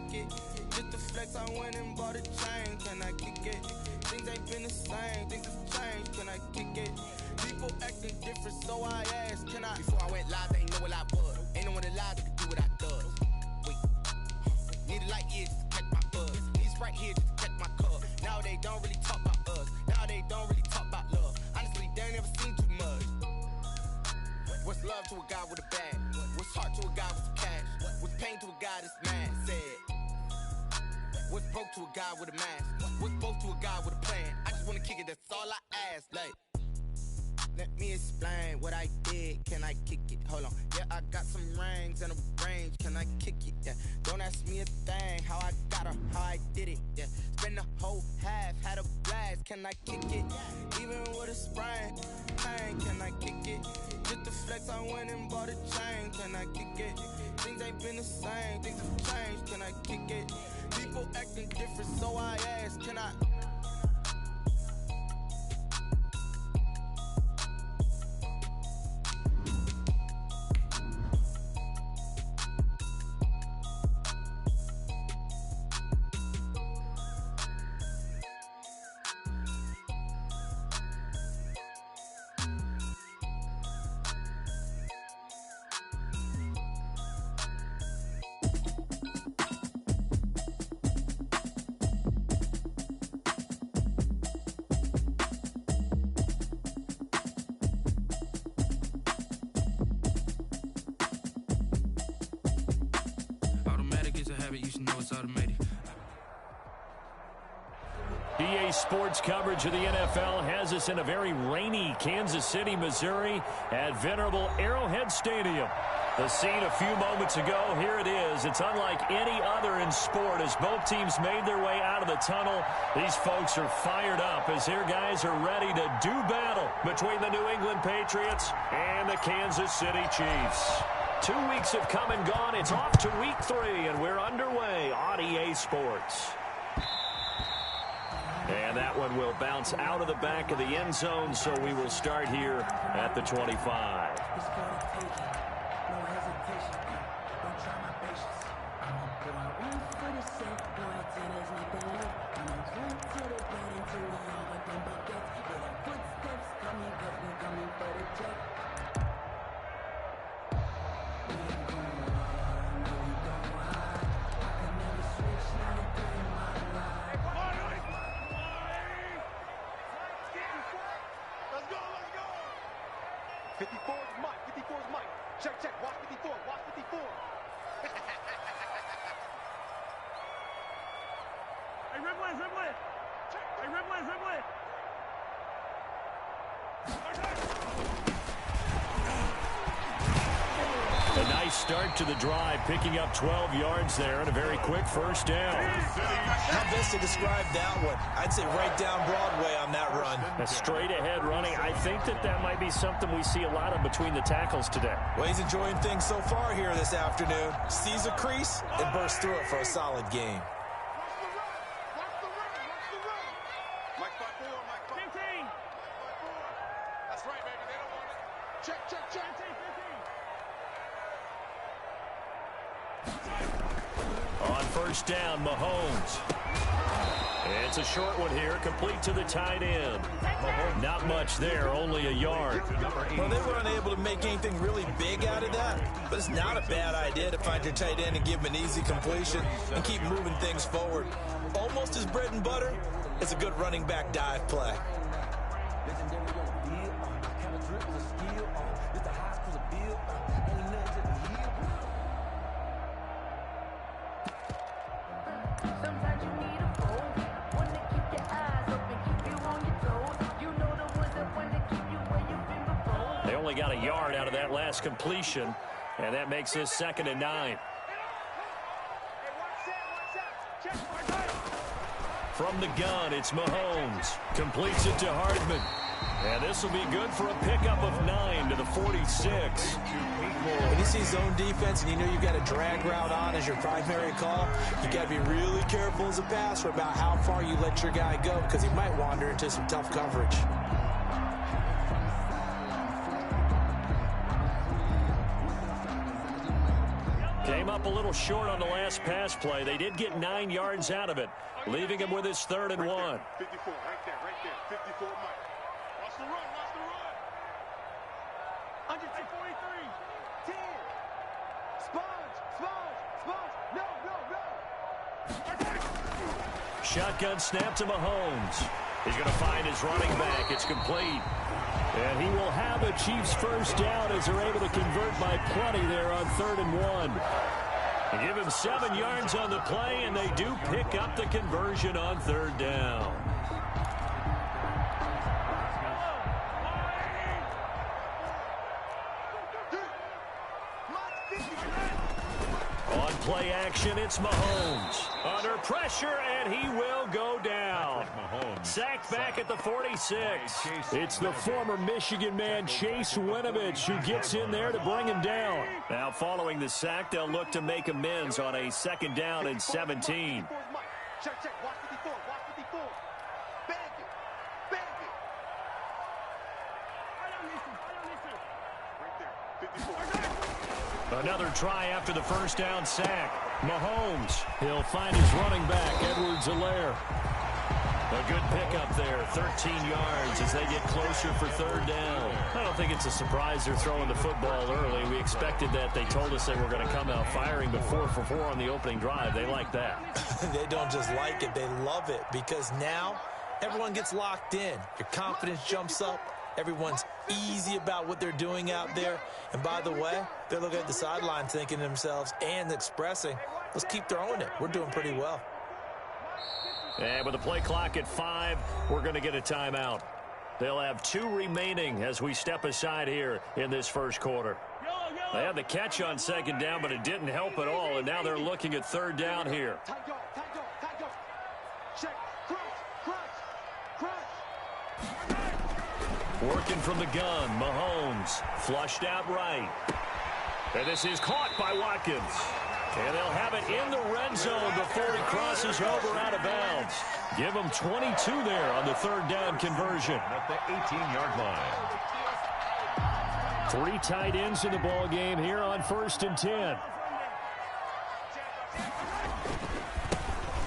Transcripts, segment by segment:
kick it? Just the flex, I went and bought a chain. Can I kick it? Things ain't been the same, things have changed. Can I kick it? People acting different, so I asked, can I? Before I went live, they ain't know what I was. Ain't no one alive that could do what I does. Wait, need a light year just to catch my buzz. Need Sprite here just to catch my cup. Now they don't really talk about us. Now they don't really talk about love. Honestly, they ain't never seen too much. What's love to a guy with a bag? What's heart to a guy with cash? What's pain to a guy that's mad? Said. What's broke to a guy with a mask? What's both to a guy with a plan? I just wanna kick it, that's all I ask. Like, let me explain what I did. Can I kick it? Hold on. Yeah, I got some rings and a range. Can I kick it? Yeah. Don't ask me a thing. How I got her, how I did it. Yeah. Spend the whole half, had a blast. Can I kick it? Even with a sprain, pain. Can I kick it? Just the flex, I went and bought a chain. Can I kick it? Things ain't been the same. Things have changed. Can I kick it? People acting different, so I asked, can I? EA Sports coverage of the NFL has us in a very rainy Kansas City, Missouri at venerable Arrowhead Stadium. The scene a few moments ago, here it is. It's unlike any other in sport as both teams made their way out of the tunnel. These folks are fired up as their guys are ready to do battle between the New England Patriots and the Kansas City Chiefs. 2 weeks have come and gone. It's off to week 3, and we're underway on EA Sports. And that one will bounce out of the back of the end zone, so we will start here at the 25. A nice start to the drive, picking up 12 yards there and a very quick first down. How best to describe that one? I'd say right down Broadway on that run. A straight ahead running. I think that might be something we see a lot of between the tackles today. Well, he's enjoying things so far here this afternoon. Sees a crease and bursts through it for a solid game. On first down, Mahomes. It's a short one here, complete to the tight end. Not much there, only a yard. Well, they were unable to make anything really big out of that, but it's not a bad idea to find your tight end and give him an easy completion and keep moving things forward. Almost as bread and butter as a good running back dive play. Got a yard out of that last completion, and that makes this 2nd and 9. From the gun, it's Mahomes. Completes it to Hardman. And this will be good for a pickup of 9 to the 46. When you see zone defense and you know you've got a drag route on as your primary call, you got to be really careful as a passer about how far you let your guy go because he might wander into some tough coverage. Came up a little short on the last pass play. They did get 9 yards out of it, leaving him with his 3rd and 1. 54, right there. 54, Mike. Watch the run. 143, 10. Sponge. No. Shotgun snap to Mahomes. He's going to find his running back. It's complete. And he will have a Chiefs first down as they're able to convert by plenty there on 3rd and 1. They give him 7 yards on the play, and they do pick up the conversion on 3rd down. On play action, it's Mahomes. Under pressure, and he will go down. Sacked back at the 46. It's the former Michigan man, Chase Winovich, who gets in there to bring him down. Now, following the sack, they'll look to make amends on a 2nd down and 17. Check. Watch 54. Bang it. Right there. 54. Another try after the first down sack. Mahomes, he'll find his running back, Edwards-Helaire. A good pickup there, 13 yards as they get closer for 3rd down. I don't think it's a surprise they're throwing the football early. We expected that. They told us they were going to come out firing, but 4 for 4 on the opening drive. They like that. They don't just like it, they love it, because now everyone gets locked in. Your confidence jumps up. Everyone's easy about what they're doing out there. And by the way, they're looking at the sideline thinking to themselves and expressing, let's keep throwing it. We're doing pretty well. And with the play clock at 5, we're going to get a timeout. They'll have 2 remaining as we step aside here in this first quarter. They had the catch on 2nd down, but it didn't help at all, and now they're looking at 3rd down here. Working from the gun, Mahomes flushed out right. And this is caught by Watkins. And they'll have it in the red zone before he crosses over out of bounds. Give him 22 there on the 3rd down conversion. At the 18-yard line. 3 tight ends in the ball game here on 1st and 10.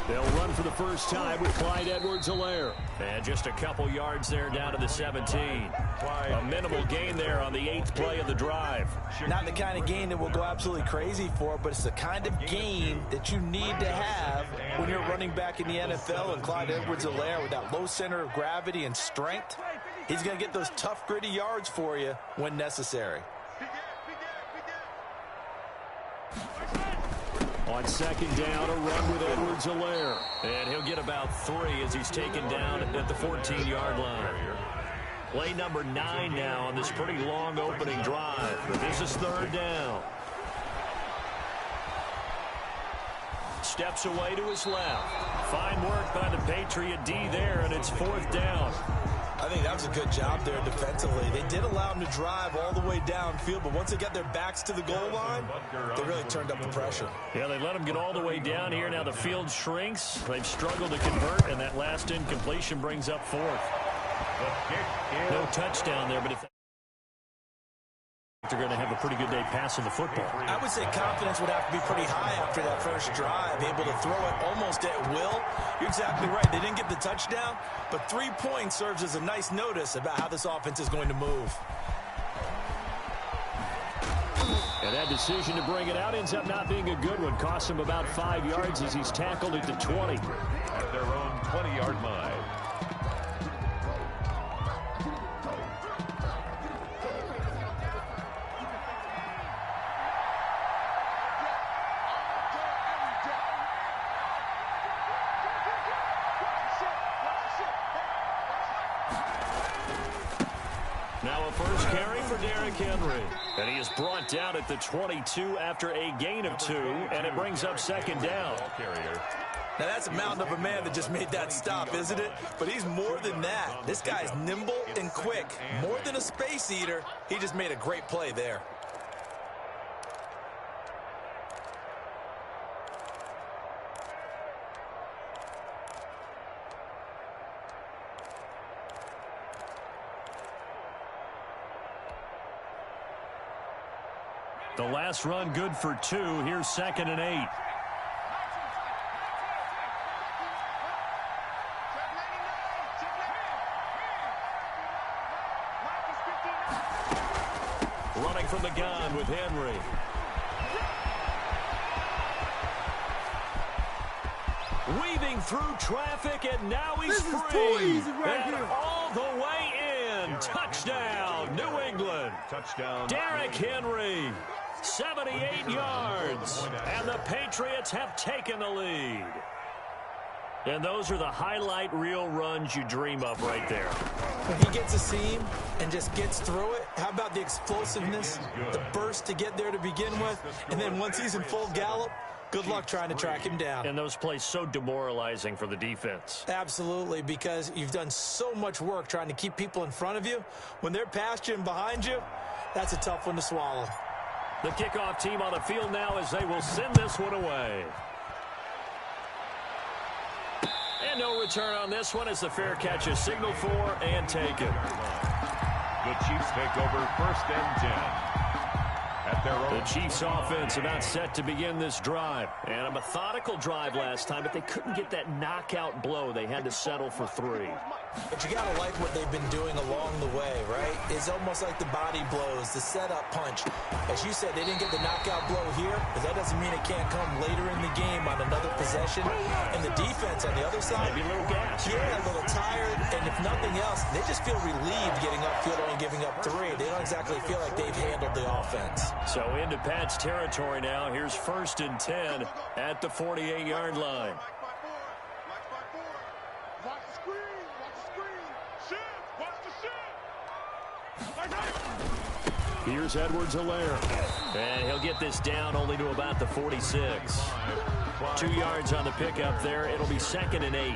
They'll run for the first time with Clyde Edwards-Helaire. And just a couple yards there down to the 17. A minimal gain there on the 8th play of the drive. Not the kind of game that we'll go absolutely crazy for, but it's the kind of game that you need to have when you're running back in the NFL. And Clyde Edwards-Helaire, with that low center of gravity and strength, he's going to get those tough, gritty yards for you when necessary. On 2nd down, a run with Edwards-Helaire. And he'll get about 3 as he's taken down at the 14-yard line. Play number 9 now on this pretty long opening drive. But this is 3rd down. Steps away to his left. Fine work by the Patriot D there, and it's 4th down. I think that was a good job there defensively. They did allow them to drive all the way downfield, but once they got their backs to the goal line, they really turned up the pressure. Yeah, they let them get all the way down here. Now the field shrinks. They've struggled to convert, and that last incompletion brings up 4th. No touchdown there, but if they're going to have a pretty good day passing the football. I would say confidence would have to be pretty high after that first drive, able to throw it almost at will. You're exactly right. They didn't get the touchdown, but 3 points serves as a nice notice about how this offense is going to move. And that decision to bring it out ends up not being a good one. Costs him about 5 yards as he's tackled at the 20. At their own 20-yard line. Now a first carry for Derrick Henry. And he is brought down at the 22 after a gain of 2, and it brings up 2nd down. Now that's a mountain of a man that just made that stop, isn't it? But he's more than that. This guy's nimble and quick. More than a space eater, he just made a great play there. The last run good for 2. Here's 2nd and 8. Running from the gun with Henry. Weaving through traffic, and now he's free. This is too easy right and here. all the way in. Touchdown, New England. Touchdown. Derrick Henry, 78 yards. And the Patriots have taken the lead. And those are the highlight reel runs you dream of right there. When he gets a seam and just gets through it, how about the explosiveness, the burst to get there to begin with, and then once he's in full gallop, good luck trying to track him down. And those plays so demoralizing for the defense. Absolutely, because you've done so much work trying to keep people in front of you. When they're past you and behind you, that's a tough one to swallow. The kickoff team on the field now as they will send this one away. And no return on this one as the fair catch is signaled for and taken. The Chiefs take over 1st and 10. At their own. The Chiefs offense about set to begin this drive. And a methodical drive last time, but they couldn't get that knockout blow. They had to settle for 3. But you got to like what they've been doing along the way, right? It's almost like the body blows, the setup punch. As you said, they didn't get the knockout blow here, but that doesn't mean it can't come later in the game on another possession. And the defense on the other side, Maybe a little gas. yeah, a little tired. And if nothing else, they just feel relieved getting upfield only giving up 3. They don't exactly feel like they've handled the offense. So into Pat's territory now. Here's 1st and 10 at the 48-yard line. Watch the screen. Watch the screen. Shift. Watch the shift. Here's Edwards-Helaire. And he'll get this down only to about the 46. 2 yards on the pickup there. It'll be 2nd and 8.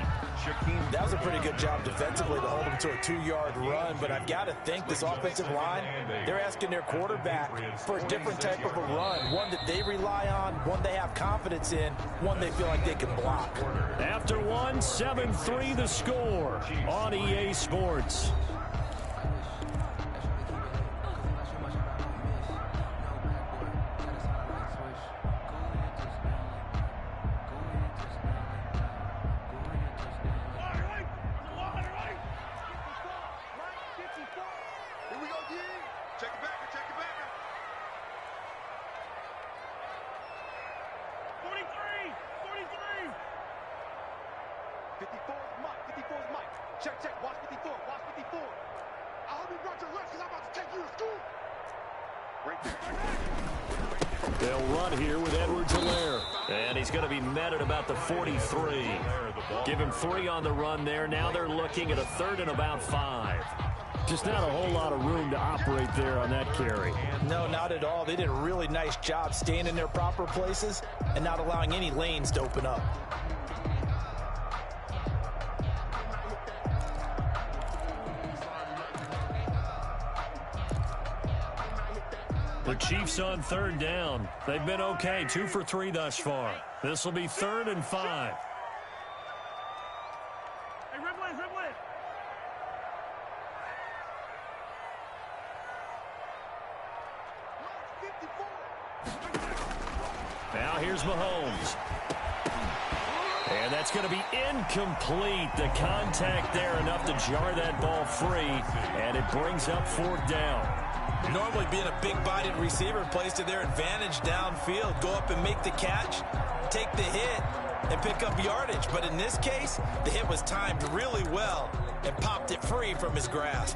That was a pretty good job defensively to hold him to a 2-yard run, but I've got to think this offensive line, they're asking their quarterback for a different type of a run, one that they rely on, one they have confidence in, one they feel like they can block. After 1, 7-3 the score on EA Sports. Check it back. Check it back. 43. 54 is Mike. 54 is Mike. Check. Watch 54. Watch 54. I hope you brought your lunch because I'm about to take you to school. Right there. They'll run here with Edwards-Helaire. And he's going to be met at about the 43. Give him 3 on the run there. Now they're looking at a 3rd and about 5. Just not a whole lot of room to operate there on that carry. No, not at all. They did a really nice job staying in their proper places and not allowing any lanes to open up. The Chiefs on 3rd down. They've been okay, 2 for 3 thus far. This will be 3rd and 5. Now here's Mahomes. And that's going to be incomplete. The contact there enough to jar that ball free. And it brings up 4th down. Normally being a big-bodied receiver plays to their advantage downfield. Go up and make the catch, take the hit, and pick up yardage. But in this case, the hit was timed really well and popped it free from his grasp.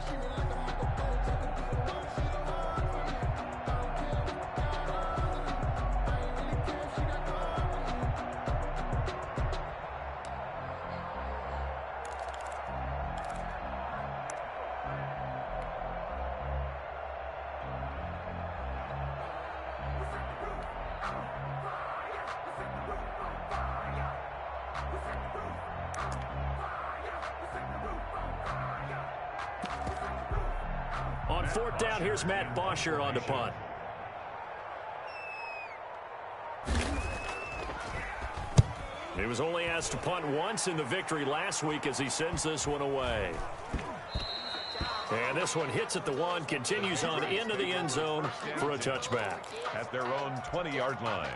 On 4th down, here's Matt Bosher on to punt. He was only asked to punt once in the victory last week as he sends this one away. And this one hits at the 1, continues on into the end zone for a touchback. At their own 20-yard line.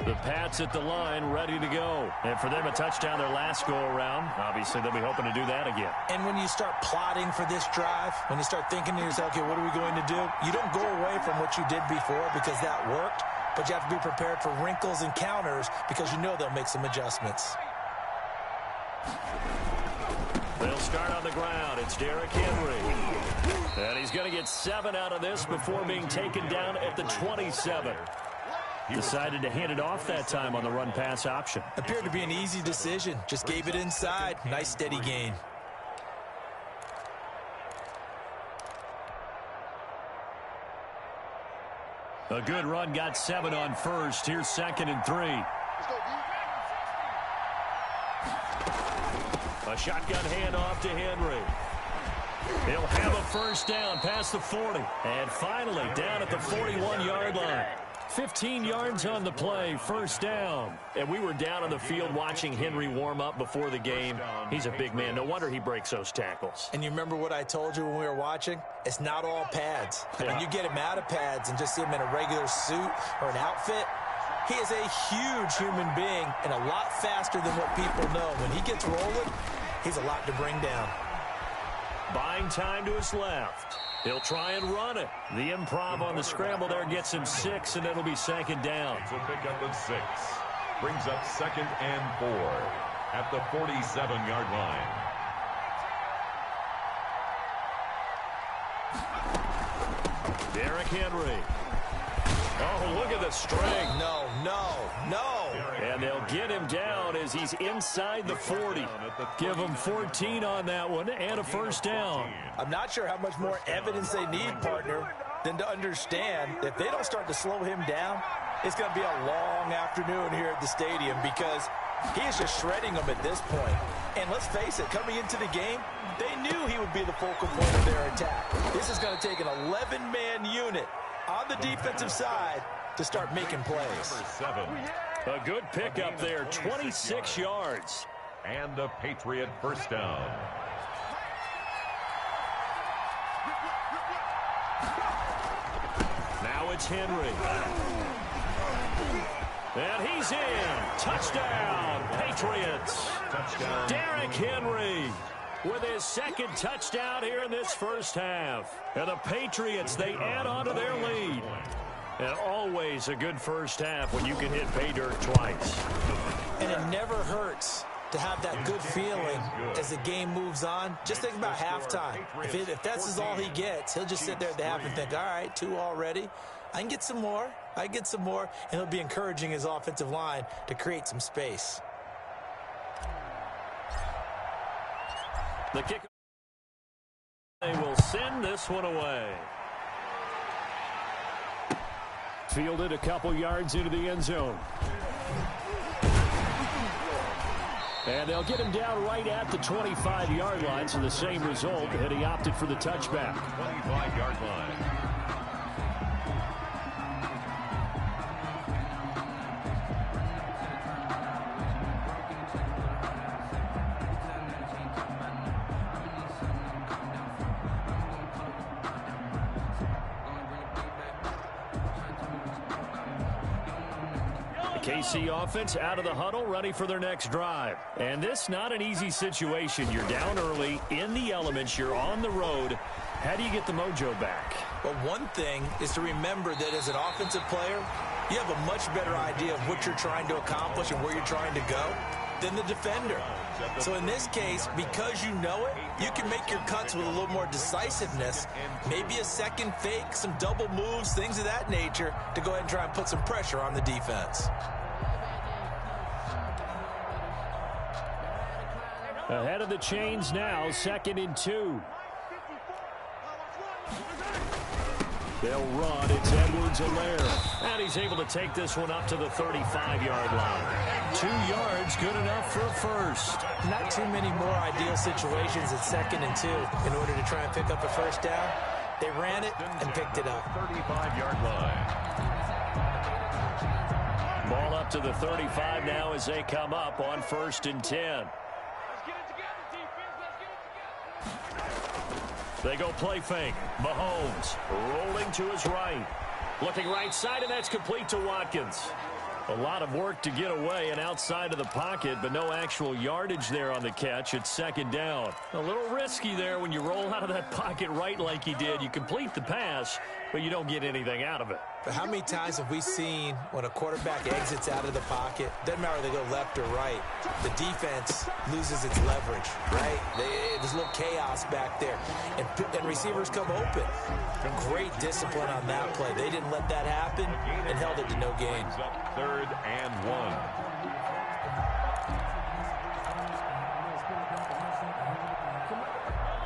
The Pats at the line, ready to go. And for them, a touchdown their last go-around. Obviously, they'll be hoping to do that again. And when you start plotting for this drive, when you start thinking to yourself, okay, what are we going to do? You don't go away from what you did before because that worked, but you have to be prepared for wrinkles and counters because you know they'll make some adjustments. They'll start on the ground. It's Derrick Henry. And he's going to get 7 out of this before being taken down at the 27. Decided to hand it off that time on the run-pass option. Appeared to be an easy decision. Just gave it inside. Nice steady gain. A good run, got 7 on first. Here's 2nd and 3. A shotgun handoff to Henry. He'll have a first down past the 40. And finally, down at the 41-yard line. 15 yards on the play, first down. And we were down on the field watching Henry warm up before the game. He's a big man. No wonder he breaks those tackles. And you remember what I told you when we were watching? It's not all pads. Yeah. When you get him out of pads and just see him in a regular suit or an outfit, he is a huge human being and a lot faster than what people know. When he gets rolling, he's a lot to bring down. Buying time to his left. He'll try and run it. The improv on the scramble there gets him 6, and it'll be 2nd down. It's a pickup of 6. Brings up 2nd and 4 at the 47-yard line. Derrick Henry. Oh, look at the string. No, no, no. And they'll get him down as he's inside the 40. Give him 14 on that one and a first down. I'm not sure how much more evidence they need, partner, than to understand that if they don't start to slow him down, it's going to be a long afternoon here at the stadium because he is just shredding them at this point. And let's face it, coming into the game, they knew he would be the focal point of their attack. This is going to take an 11-man unit on the defensive side to start making plays. A good pickup there, 26 yards. And a Patriot first down. Now it's Henry. And he's in. Touchdown, Patriots. Touchdown. Derrick Henry with his 2nd touchdown here in this first half. And the Patriots, they add on to their lead. And always a good first half when you can hit pay dirt twice. And it never hurts to have that good feeling as the game moves on. Just think about halftime. If that's all he gets, he'll just sit there at the half and think, all right, 2 already. I can get some more. I get some more. And he'll be encouraging his offensive line to create some space. The kick. They will send this one away. Fielded a couple yards into the end zone. And they'll get him down right at the 25-yard line, so the same result, and he opted for the touchback. 25-yard line. KC offense out of the huddle, ready for their next drive. And this not an easy situation. You're down early, in the elements, you're on the road. How do you get the mojo back? Well, one thing is to remember that as an offensive player, you have a much better idea of what you're trying to accomplish and where you're trying to go than the defender. So in this case, because you know it, you can make your cuts with a little more decisiveness, maybe a second fake, some double moves, things of that nature, to go ahead and try and put some pressure on the defense. Ahead of the chains now, 2nd and 2. They'll run. It's Edwards-Helaire. And he's able to take this one up to the 35-yard line. 2 yards, good enough for a first. Not too many more ideal situations at 2nd and 2 in order to try and pick up a first down. They ran it and picked it up. 35-yard line. Ball up to the 35 now as they come up on 1st and 10. They go play fake. Mahomes rolling to his right. Looking right side, and that's complete to Watkins. A lot of work to get away and outside of the pocket, but no actual yardage there on the catch. It's 2nd down. A little risky there when you roll out of that pocket right like he did. You complete the pass, but you don't get anything out of it. But how many times have we seen when a quarterback exits out of the pocket, doesn't matter whether they go left or right, the defense loses its leverage, right? There's a little chaos back there, and receivers come open. Great discipline on that play. They didn't let that happen and held it to no gain. 3rd and 1.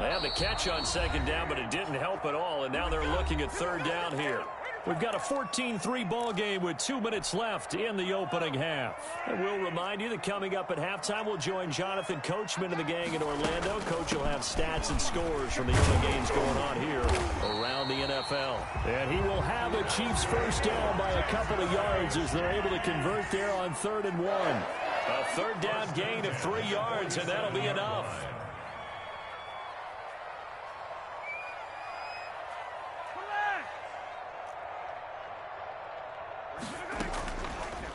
They had the catch on 2nd down, but it didn't help at all, and now they're looking at 3rd down here. We've got a 14-3 ball game with 2 minutes left in the opening half. And we'll remind you that coming up at halftime, we'll join Jonathan Coachman and the gang in Orlando. Coach will have stats and scores from the other games going on here around the NFL. And he will have a Chiefs 1st down by a couple of yards as they're able to convert there on 3rd and 1. A 3rd down gain of 3 yards, and that'll be enough.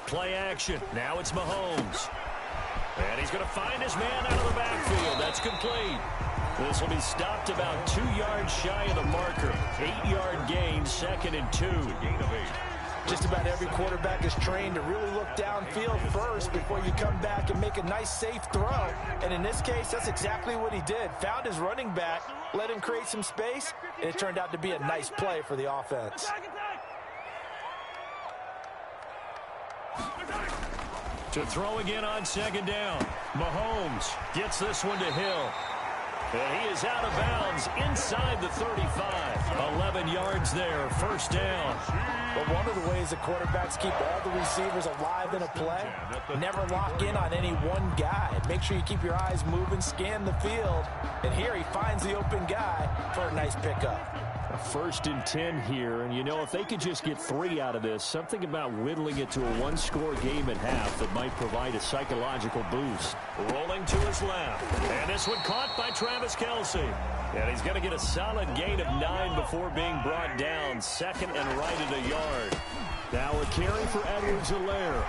Play action. Now it's Mahomes. And he's going to find his man out of the backfield. That's complete. This will be stopped about 2 yards shy of the marker. 8-yard gain, 2nd and 2. Gain of 8. Just about every quarterback is trained to really look downfield first before you come back and make a nice, safe throw. And in this case, that's exactly what he did. Found his running back, let him create some space, and it turned out to be a nice play for the offense. To throw again on 2nd down. Mahomes gets this one to Hill. And he is out of bounds inside the 35. 11 yards there, 1st down. But one of the ways that quarterbacks keep all the receivers alive in a play, never lock in on any one guy. Make sure you keep your eyes moving, scan the field. And here he finds the open guy for a nice pickup. 1st and 10 here, and you know, if they could just get 3 out of this, something about whittling it to a 1-score game at half that might provide a psychological boost. Rolling to his left, and this one caught by Travis Kelce. And he's going to get a solid gain of 9 before being brought down. 2nd and right at a yard. Now a carry for Edwards-Helaire.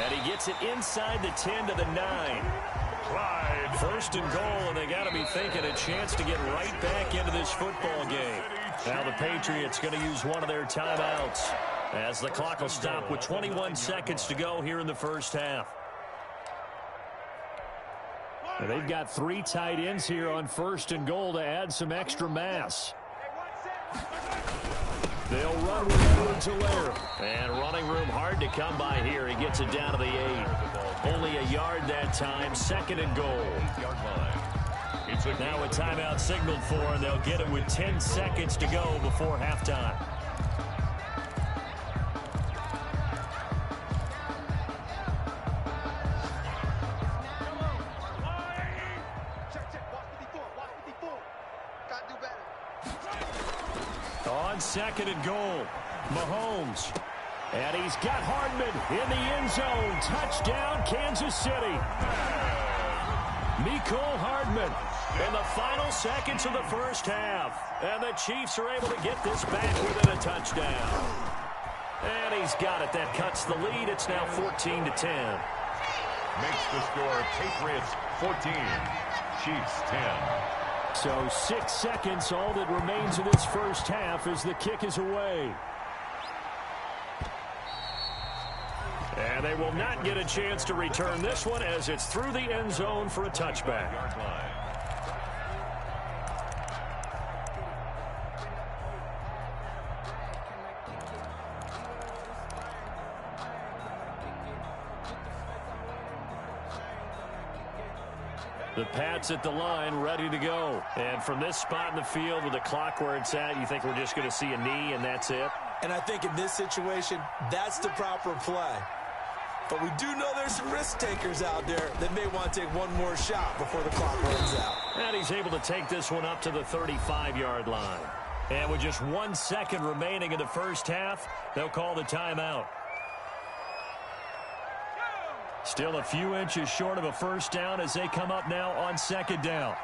And he gets it inside the 10 to the 9. 1st and goal, and they got to be thinking a chance to get right back into this football game. Now the Patriots going to use one of their timeouts as the clock will stop with 21 seconds to go here in the 1st half. And they've got 3 tight ends here on 1st and goal to add some extra mass. They'll run with Edwards-Helaire. And running room hard to come by here. He gets it down to the 8. Only a yard that time. 2nd and goal. Now a timeout signaled for, and they'll get it with 10 seconds to go before halftime. On 2nd and goal, Mahomes. And he's got Hardman in the end zone. Touchdown, Kansas City. Mecole Hardman in the final seconds of the 1st half. And the Chiefs are able to get this back within a touchdown. And he's got it. That cuts the lead. It's now 14-10. Makes the score Patriots 14, Chiefs 10. So 6 seconds, all that remains of this 1st half as the kick is away. And they will not get a chance to return this one as it's through the end zone for a touchback. The Pats at the line, ready to go. And from this spot in the field with the clock where it's at, you think we're just going to see a knee and that's it? And I think in this situation, that's the proper play. But we do know there's some risk takers out there that may want to take one more shot before the clock runs out. And he's able to take this one up to the 35-yard line. And with just 1 second remaining in the 1st half, they'll call the timeout. Still a few inches short of a first down as they come up now on second down.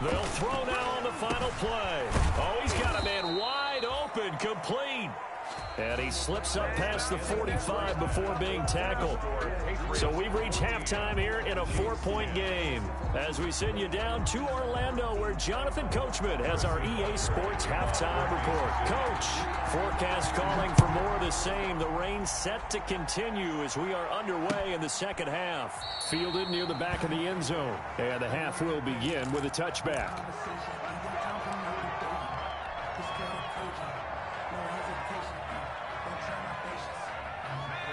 They'll throw now on the final play. Oh, he's got a man wide open, complete. And he slips up past the 45 before being tackled. So we've reached halftime here in a 4-point game. As we send you down to Orlando, where Jonathan Coachman has our EA Sports halftime report. Coach, forecast calling for more of the same. The rain set to continue as we are underway in the second half. Fielded near the back of the end zone. And the half will begin with a touchback.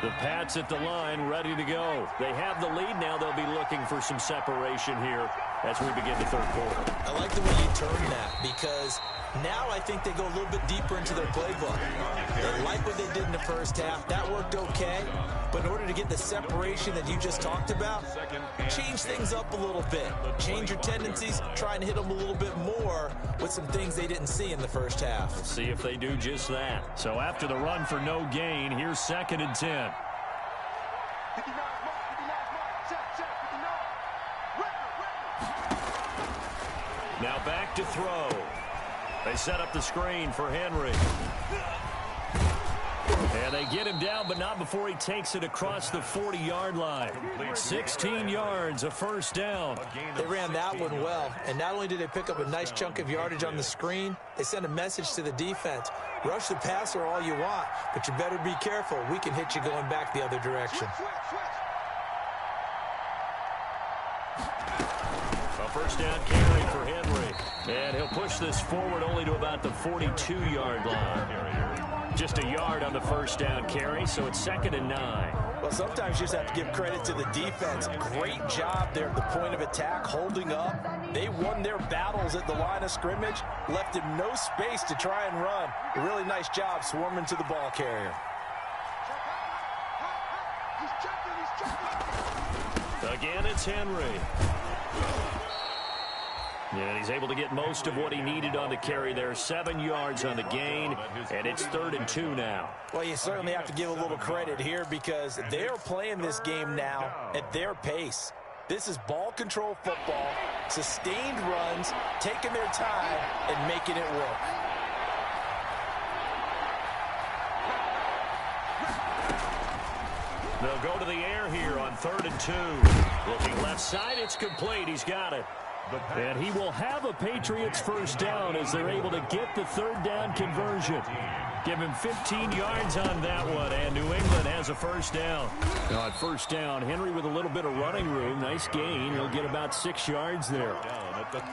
The Pats at the line, ready to go. They have the lead now. They'll be looking for some separation here as we begin the third quarter. I like the way you turn that, because now I think they go a little bit deeper into their playbook. They like what they did in the first half. That worked okay. But in order to get the separation that you just talked about, change things up a little bit. Change your tendencies, try and hit them a little bit more with some things they didn't see in the first half. Let's see if they do just that. So after the run for no gain, here's 2nd and 10. Now back to throw. They set up the screen for Henry. And they get him down, but not before he takes it across the 40-yard line. 16 yards, a first down. They ran that one well, and not only did they pick up a nice chunk of yardage on the screen, they sent a message to the defense. Rush the passer all you want, but you better be careful. We can hit you going back the other direction. A first down carry for Henry. And he'll push this forward only to about the 42-yard line. Just a yard on the first down carry, so it's 2nd and 9. Well, sometimes you just have to give credit to the defense. Great job there at the point of attack, holding up. They won their battles at the line of scrimmage, left him no space to try and run. A really nice job swarming to the ball carrier. Again, it's Henry. And he's able to get most of what he needed on the carry there. 7 yards on the gain, and it's 3rd and 2 now. Well, you certainly have to give a little credit here, because they are playing this game now at their pace. This is ball control football, sustained runs, taking their time, and making it work. They'll go to the air here on 3rd and 2. Looking left side, it's complete. He's got it. And he will have a Patriots first down as they're able to get the 3rd down conversion. Give him 15 yards on that one, and New England has a first down. Now at first down, Henry with a little bit of running room. Nice gain. He'll get about 6 yards there.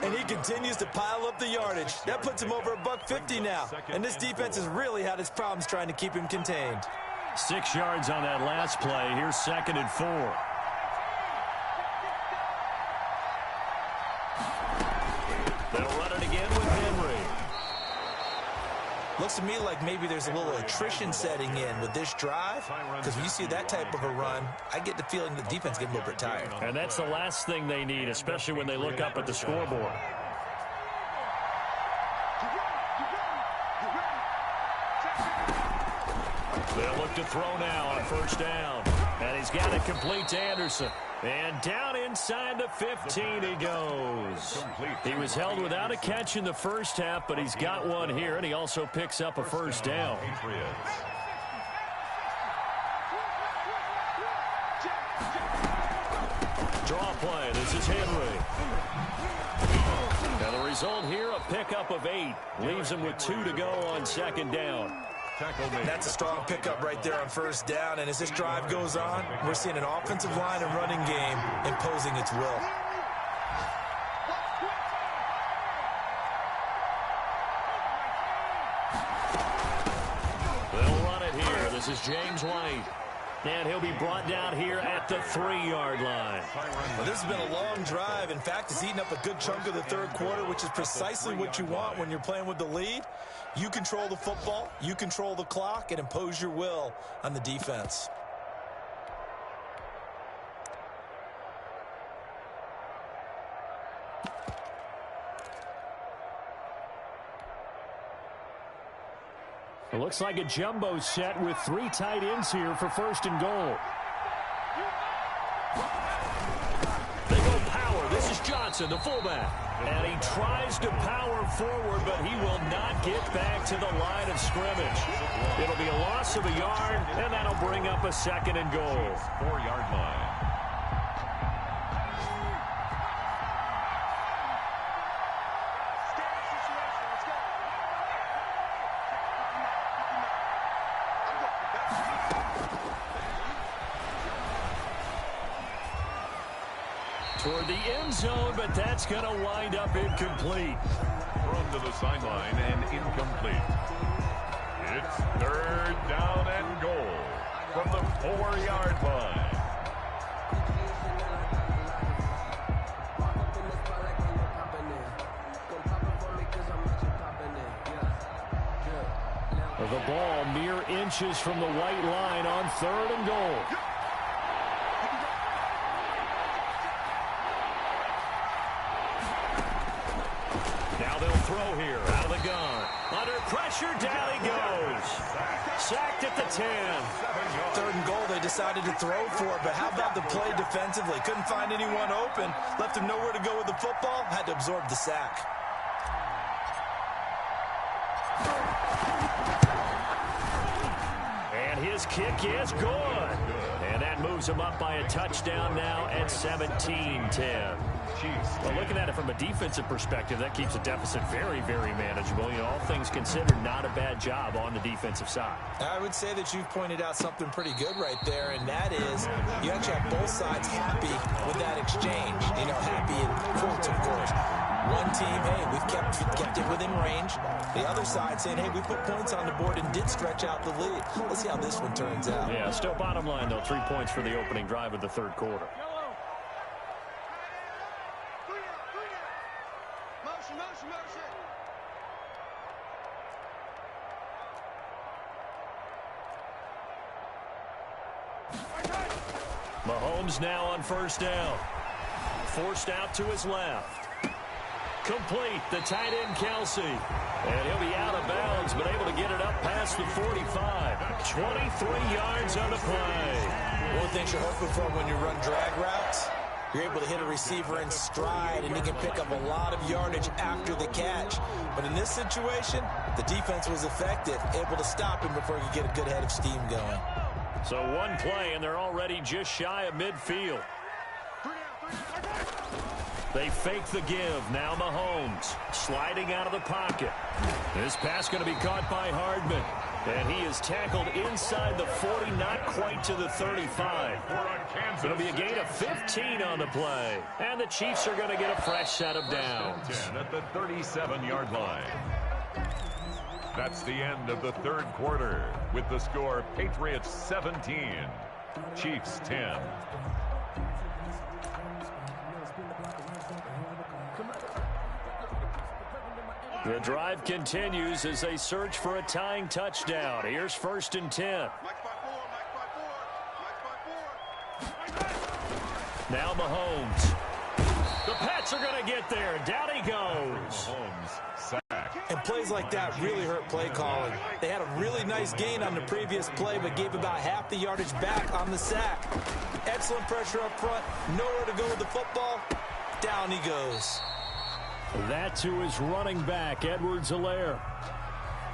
And he continues to pile up the yardage. That puts him over $150 now. And this defense has really had its problems trying to keep him contained. 6 yards on that last play. Here's 2nd and 4. They'll run it again with Henry. Looks to me like maybe there's a little attrition setting in with this drive, because when you see that type of a run, I get the feeling the defense gets a little bit tired. And that's the last thing they need, especially when they look up at the scoreboard. They'll look to throw now on first down. And he's got it complete to Anderson. And down inside the 15 he goes. He was held without a catch in the first half, but he's got one here, and he also picks up a first down. Draw play. This is Henry. Now the result here, a pickup of 8. Leaves him with 2 to go on second down. That's a strong pickup right there on first down, and as this drive goes on, we're seeing an offensive line and running game imposing its will. They'll run it here. This is James White. And he'll be brought down here at the 3-yard line. Well, this has been a long drive. In fact, it's eaten up a good chunk of the third quarter, which is precisely what you want when you're playing with the lead. You control the football, you control the clock, and impose your will on the defense. It looks like a jumbo set with 3 tight ends here for 1st and goal. They go power. This is Johnson, the fullback. And he tries to power forward, but he will not get back to the line of scrimmage. It'll be a loss of a yard, and that'll bring up a 2nd and goal. 4-yard line. Toward the end zone, but that's going to wind up incomplete. Thrown to the sideline and incomplete. It's 3rd down and goal from the 4-yard line. The ball mere inches from the white line on 3rd and goal. Throw here, out of the gun. Under pressure, down he goes. Sacked at the 10. 3rd and goal, they decided to throw for it, but how about the play defensively? Couldn't find anyone open, left him nowhere to go with the football, had to absorb the sack. And his kick is good. And that moves him up by a touchdown now at 17-10. Well, looking at it from a defensive perspective, that keeps the deficit very, very manageable. You know, all things considered, not a bad job on the defensive side. I would say that you've pointed out something pretty good right there, and that is you actually have both sides happy with that exchange. You know, happy in quotes, of course. One team, hey, we've kept it within range. The other side saying, hey, we put points on the board and did stretch out the lead. Let's see how this one turns out. Yeah, still bottom line, though, 3 points for the opening drive of the 3rd quarter. Mahomes now on 1st down. Forced out to his left. Complete, the tight end Kelsey. And he'll be out of bounds, but able to get it up past the 45. 23 yards on the play. One thing you're hoping for when you run drag routes, you're able to hit a receiver in stride, and he can pick up a lot of yardage after the catch. But in this situation, the defense was effective, able to stop him before he could get a good head of steam going. So 1 play, and they're already just shy of midfield. They fake the give. Now Mahomes sliding out of the pocket. This pass going to be caught by Hardman. And he is tackled inside the 40, not quite to the 35. It'll be a gain of 15 on the play. And the Chiefs are going to get a fresh set of downs. 10 at the 37-yard line. That's the end of the 3rd quarter with the score Patriots 17, Chiefs 10. The drive continues as they search for a tying touchdown. Here's 1st and 10. Now Mahomes. The Pats are going to get there. Down he goes. Mahomes sack. And plays like that really hurt play calling. They had a really nice gain on the previous play, but gave about half the yardage back on the sack. Excellent pressure up front. Nowhere to go with the football. Down he goes. That to his running back, Edwards-Helaire.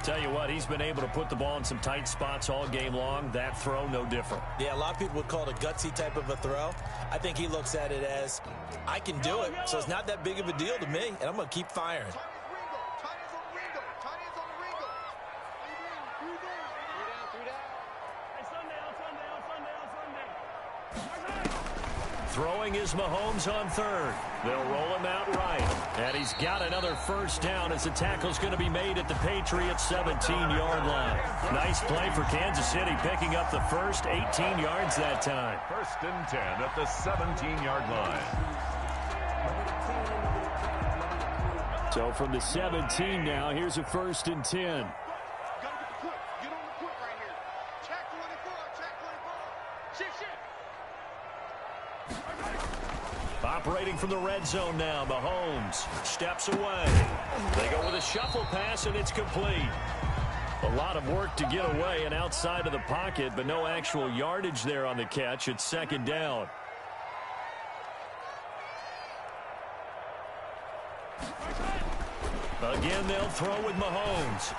Tell you what, he's been able to put the ball in some tight spots all game long. That throw, no different. Yeah, a lot of people would call it a gutsy type of a throw. I think he looks at it as, I can do it, so it's not that big of a deal to me, and I'm going to keep firing. Throwing is Mahomes on third. They'll roll him out right. And he's got another first down as the tackle's going to be made at the Patriots' 17-yard line. Nice play for Kansas City, picking up the first 18 yards that time. 1st and 10 at the 17-yard line. So from the 17 now, here's a 1st and 10. Operating from the red zone now, Mahomes steps away. They go with a shuffle pass, and it's complete. A lot of work to get away and outside of the pocket, but no actual yardage there on the catch. It's 2nd down. Again, they'll throw with Mahomes.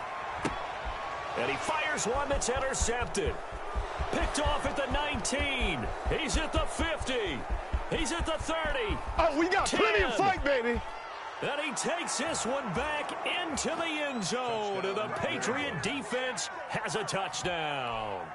And he fires one that's intercepted. Picked off at the 19. He's at the 50. He's at the 30. Oh, we got 10. plenty of fight, baby. And he takes this one back into the end zone. And the Patriot defense has a touchdown.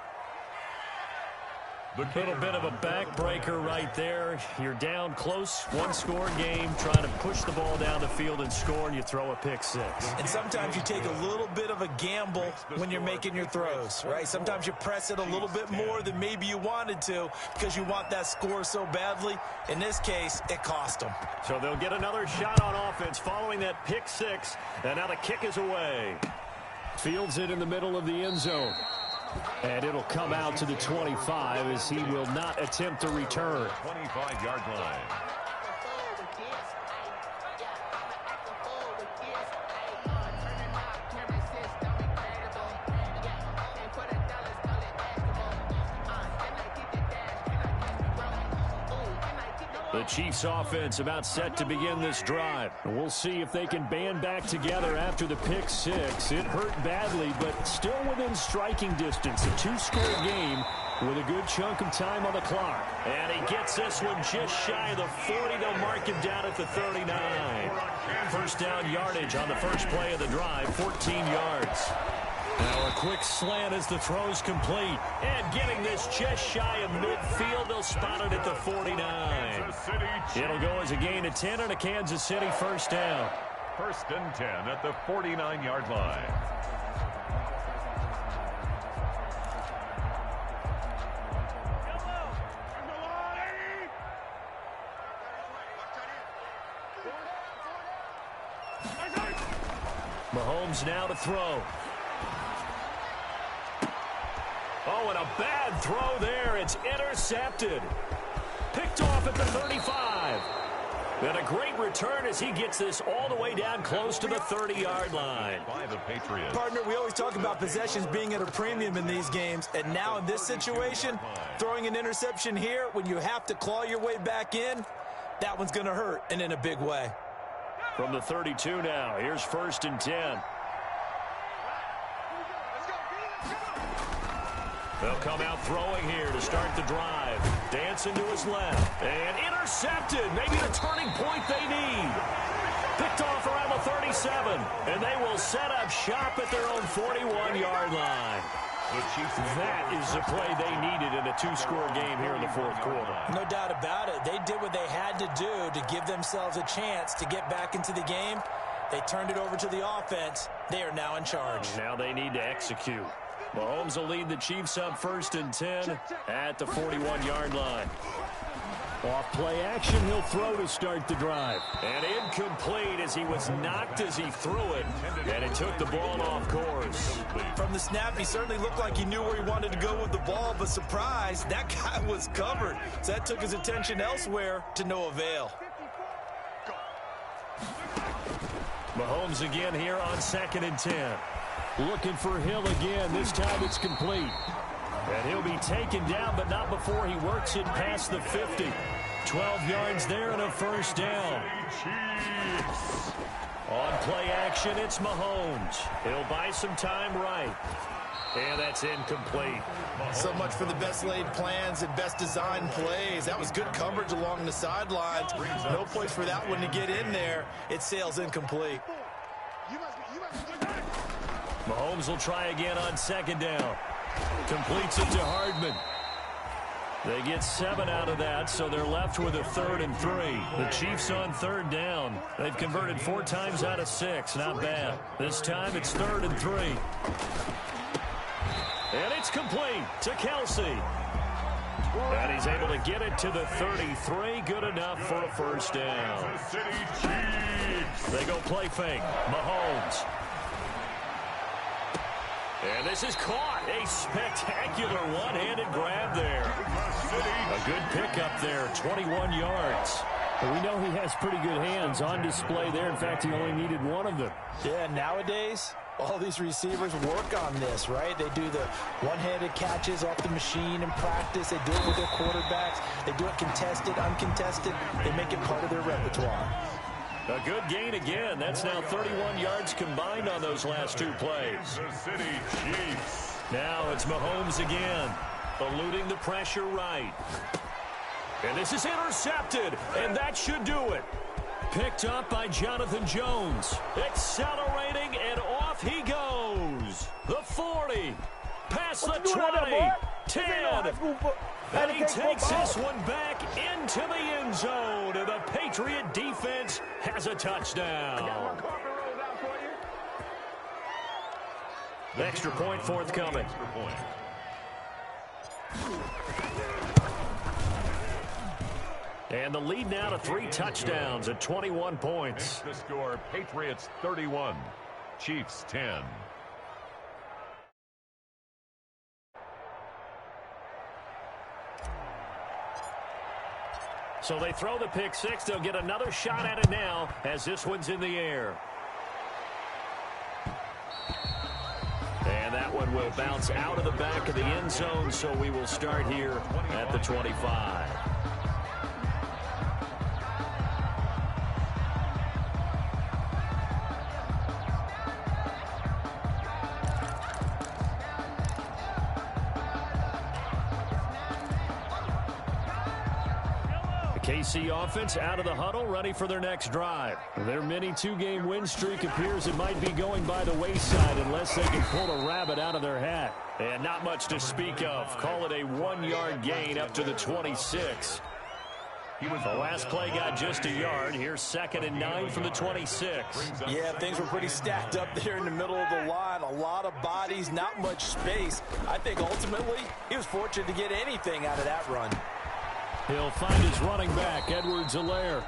A little bit of a backbreaker right there. You're down close, one-score game, trying to push the ball down the field and score, and you throw a pick six. And sometimes you take a little bit of a gamble when you're making your throws, right? Sometimes you press it a little bit more than maybe you wanted to because you want that score so badly. In this case, it cost them. So they'll get another shot on offense following that pick six, and now the kick is away. Fields it in the middle of the end zone. And it'll come out to the 25 as he will not attempt to return. 25-yard line. The Chiefs offense about set to begin this drive. We'll see if they can band back together after the pick six. It hurt badly, but still within striking distance. A two-score game with a good chunk of time on the clock. And he gets this one just shy of the 40. They'll mark him down at the 39. First down yardage on the first play of the drive, 14 yards. Now a quick slant as the throw's complete. And getting this just shy of midfield, they'll spot it at the 49. It'll go as a gain of 10 and a Kansas City first down. 1st and 10 at the 49-yard line. Mahomes now to throw. Oh, and a bad throw there. It's intercepted. Picked off at the 35. And a great return as he gets this all the way down close to the 30-yard line. By the Patriots. Partner, we always talk about possessions being at a premium in these games. And now in this situation, throwing an interception here when you have to claw your way back in, that one's going to hurt, and in a big way. From the 32 now, here's 1st and 10. They'll come out throwing here to start the drive. Dancing to his left. And intercepted. Maybe the turning point they need. Picked off around the 37. And they will set up shop at their own 41-yard line. That is the play they needed in a two-score game here in the fourth quarter. No doubt about it. They did what they had to do to give themselves a chance to get back into the game. They turned it over to the offense. They are now in charge. Now they need to execute. Mahomes will lead the Chiefs up 1st and 10 at the 41-yard line. Off play action, he'll throw to start the drive. And incomplete as he was knocked as he threw it. And it took the ball off course. From the snap, he certainly looked like he knew where he wanted to go with the ball, but surprise, that guy was covered. So that took his attention elsewhere to no avail. Mahomes again here on 2nd and 10. Looking for Hill again. This time it's complete. And he'll be taken down, but not before he works it past the 50. 12 yards there and a first down. On play action, it's Mahomes. He'll buy some time right. And that's incomplete. So much for the best laid plans and best designed plays. That was good coverage along the sidelines. No place for that one to get in there. It sails incomplete. Mahomes will try again on 2nd down. Completes it to Hardman. They get 7 out of that, so they're left with a 3rd and 3. The Chiefs on 3rd down. They've converted 4 times out of 6. Not bad. This time it's 3rd and 3. And it's complete to Kelsey. And he's able to get it to the 33. Good enough for a first down. They go play fake. Mahomes. And this is caught. A spectacular one-handed grab there. A good pickup there, 21 yards. But we know he has pretty good hands on display there. In fact, he only needed one of them. Yeah, nowadays, all these receivers work on this, right? They do the one-handed catches off the machine in practice. They do it with their quarterbacks. They do it contested, uncontested. They make it part of their repertoire. A good gain again. That's now 31 yards combined on those last 2 plays. The City Chiefs. Now it's Mahomes again, eluding the pressure right. And this is intercepted, and that should do it. Picked up by Jonathan Jones. Accelerating, and off he goes. The 40, past the 20, 10. And he takes this one back into the end zone, and the Patriot defense has a touchdown. Extra point forthcoming. And the lead now to 3 touchdowns at 21 points. The score, Patriots 31, Chiefs 10. So they throw the pick 6. They'll get another shot at it now as this one's in the air. And that one will bounce out of the back of the end zone, so we will start here at the 25. KC offense out of the huddle, ready for their next drive. Their mini 2-game win streak appears it might be going by the wayside unless they can pull a rabbit out of their hat. And not much to speak of. Call it a 1-yard gain up to the 26. The last play got just a yard. Here's 2nd and 9 from the 26. Yeah, things were pretty stacked up there in the middle of the line. A lot of bodies, not much space. I think ultimately he was fortunate to get anything out of that run. He'll find his running back, Edwards-Helaire.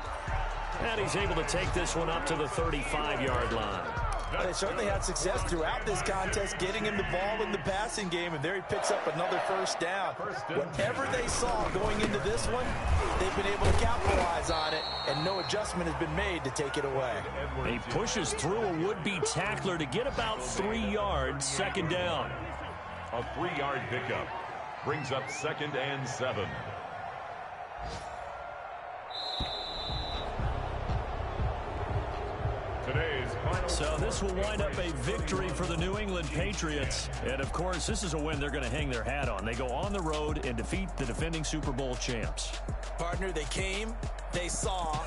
And he's able to take this one up to the 35-yard line. Well, they certainly had success throughout this contest, getting him the ball in the passing game, and there he picks up another first down. Whatever they saw going into this one, they've been able to capitalize on it, and no adjustment has been made to take it away. He pushes through a would-be tackler to get about 3 yards, 2nd down. A 3-yard pickup brings up 2nd and 7. So this will wind up a victory for the New England Patriots. And, of course, this is a win they're going to hang their hat on. They go on the road and defeat the defending Super Bowl champs. Partner, they came, they saw,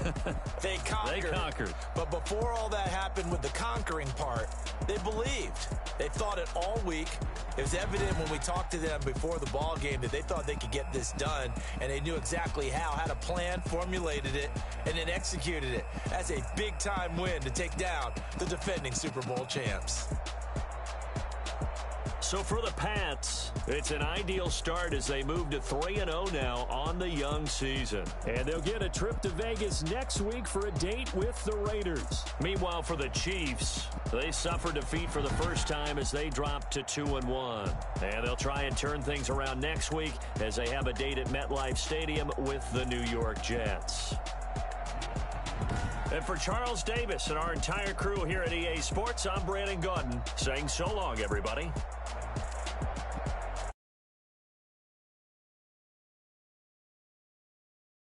they conquered. They conquered. But before all that happened with the conquering part, they believed. They thought it all week. It was evident when we talked to them before the ball game that they thought they could get this done, and they knew exactly how, had a plan, formulated it, and then executed it. That's a big-time win to take down the defending Super Bowl champs. So for the Pats, it's an ideal start as they move to 3-0 now on the young season. And they'll get a trip to Vegas next week for a date with the Raiders. Meanwhile, for the Chiefs, they suffer defeat for the first time as they drop to 2-1. And they'll try and turn things around next week as they have a date at MetLife Stadium with the New York Jets. And for Charles Davis and our entire crew here at EA Sports, I'm Brandon Gaudin saying so long, everybody.